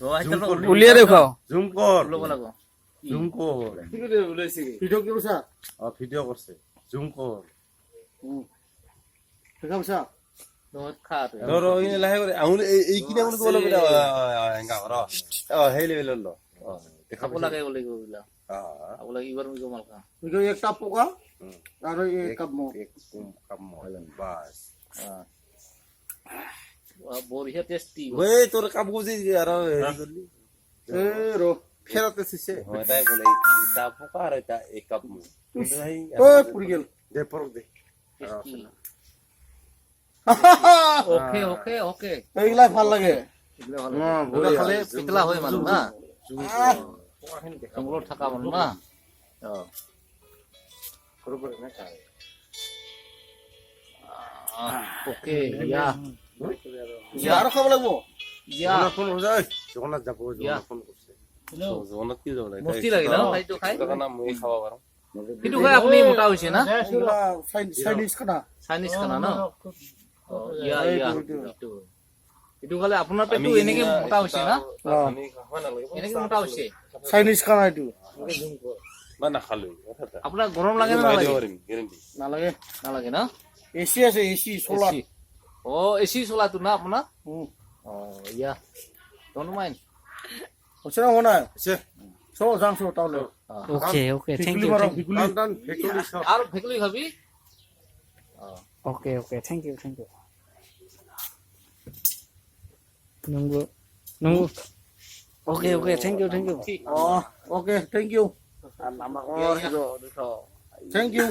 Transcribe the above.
উলিয়াই দেখুৱাও জুম কৰ ল'ব লাগিব জুম কৰ ভিডিঅ' কি কৈছা ভিডিঅ' কৰছে জুম কৰ দেখা পাইছা বহুত খা ৰ ইনে লাহে কৰি আঙুলি এই কিনা আঙুলি ক'ব লাগে হেঙ্গা ৰ হেই লেভেলৰ ল খাব লাগে বুলি কৈলা খাব লাগে ইবাৰ মই কমাল খা ভিডিঅ' একটা পোকা আৰু এক কাপ মো এক কাম মহলেন বাস বঢ়িয়া টেষ্টি ওই তোর কাপ গুজি আর হেৰি কৰলি এ ৰ ফেৰাতে চিছে হয় তাই বলে তা পোকা আৰ এটা এক কাপ মু ঐ পুৰি গেল দে পৰক দে ওকে ওকে ওকে এইগিলা ভাল লাগে বুঢ়া খালে পিকলা হয় মানুহ না জংঘলত থকা মানুহ না ওকে ইয়া আৰু খাব লাগিব ইয়া ফোন যায় জগন্নাথ যাব জগন্নাথ ফোন করছে জগন্নাথ কি যাব লাগে মস্তি লাগে না খাইটো খাই টাকা না মই খাওয়া পারো কিন্তু খাই আপুনি মোটা হৈছে না এইগিলা চাইনিজ খানা চাইনিজ খানা ন ইয়া ইয়া এইটো খালে আপোনাৰ পেটটো এনেকে মোটা হৈছে না আমি খাওয়া না লাগে এনেকে মোটা হৈছে চাইনিজ খানা এইটো না না খালো কথা আপোনাৰ গৰম লাগে না নালাগে গ্যাৰান্টি নালাগে নালাগে না এচি আছে এচি চলাৰ ও এসি চলাটো না আপোনাৰ ও ইয়া ডোন্ট মাইন্ড হৈছে না হোৱা নাই আছে চ যাং চ তাহলে ওকে ওকে থ্যাংক ভিকুলি ইউ মাৰ ভিকুলি টান ফেক্টৰি সব আৰু ভেকলি খাবি ওকে ওকে থ্যাংক ইউ নংগু নংগু ওকে ওকে থ্যাংক ইউ অ okay thank you thank U